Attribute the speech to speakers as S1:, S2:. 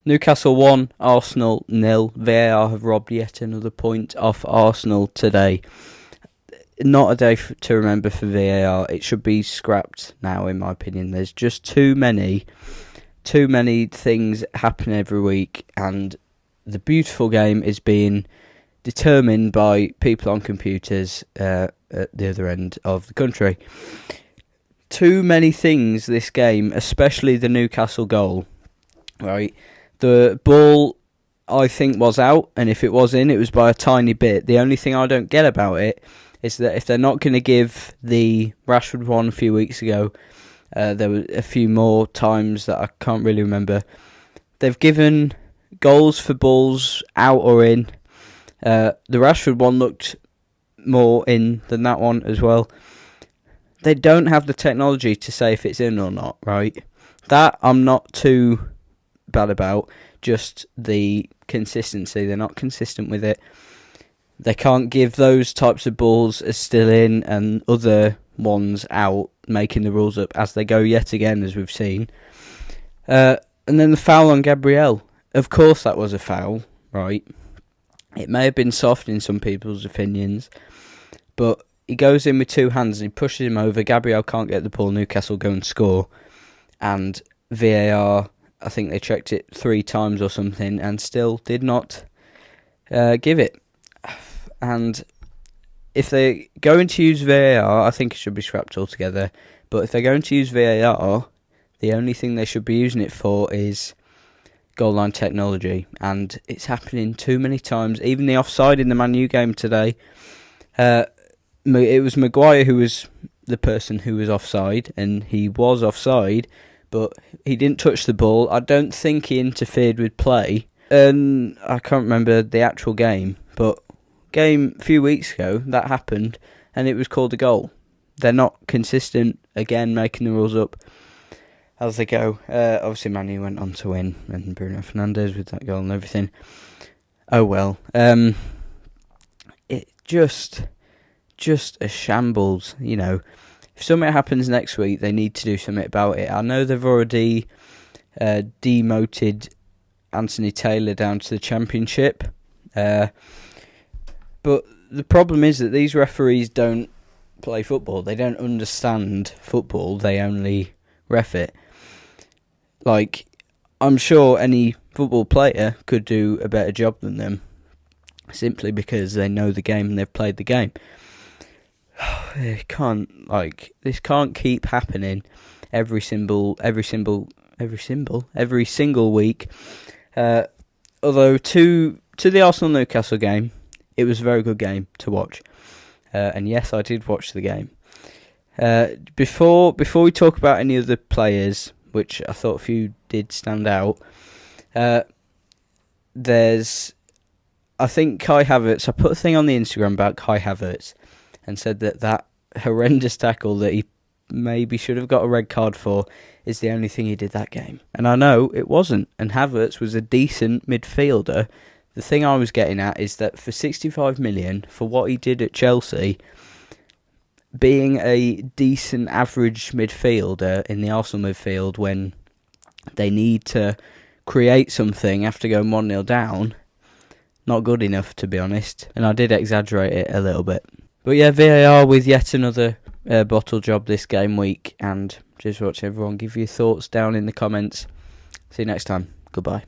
S1: Newcastle 1, Arsenal 0. VAR have robbed yet another point off Arsenal today. Not a day to remember for VAR. It should be scrapped now, in my opinion. There's just too many things happen every week, and the beautiful game is being determined by people on computers at the other end of the country. Too many things this game, especially the Newcastle goal, right? The ball, I think, was out, and if it was in, it was by a tiny bit. The only thing I don't get about it is that if they're not going to give the Rashford one a few weeks ago, there were a few more times that I can't really remember. They've given goals for balls out or in. The Rashford one looked more in than that one as well. They don't have the technology to say if it's in or not, right? That I'm not too bad about, just the consistency. They're not consistent with it. They can't give those types of balls as still in and other ones out, making the rules up as they go yet again, as we've seen. And then the foul on Gabriel. Of course that was a foul, right? It may have been soft in some people's opinions, but he goes in with two hands and he pushes him over. Gabriel can't get the ball. Newcastle go and score. And VAR, I think they checked it 3 times or something and still did not give it. And if they're going to use VAR, I think it should be scrapped altogether. But if they're going to use VAR, the only thing they should be using it for is goal line technology. And it's happening too many times. Even the offside in the Man U game today, it was Maguire who was the person who was offside, and he was offside, but he didn't touch the ball. I don't think he interfered with play. And I can't remember the actual game, but a few weeks ago that happened and it was called a goal. They're not consistent, again making the rules up as they go. Obviously Man U went on to win, and Bruno Fernandes with that goal and everything. Oh well. It just a shambles, you know. If something happens next week, they need to do something about it. I know they've already demoted Anthony Taylor down to the Championship, but the problem is that these referees don't play football. They don't understand football. They only ref it. Like, I'm sure any football player could do a better job than them, simply because they know the game and they've played the game. This can't keep happening every single week. Although to the Arsenal Newcastle game, it was a very good game to watch. And yes, I did watch the game. Before we talk about any other players, which I thought a few did stand out, there's, I think, Kai Havertz. I put a thing on the Instagram about Kai Havertz and said that horrendous tackle that he maybe should have got a red card for is the only thing he did that game. And I know it wasn't. And Havertz was a decent midfielder. The thing I was getting at is that for 65 million, for what he did at Chelsea, being a decent average midfielder in the Arsenal midfield when they need to create something after going 1-0 down, not good enough, to be honest. And I did exaggerate it a little bit. But yeah, VAR with yet another bottle job this game week. And just watch everyone give your thoughts down in the comments. See you next time. Goodbye.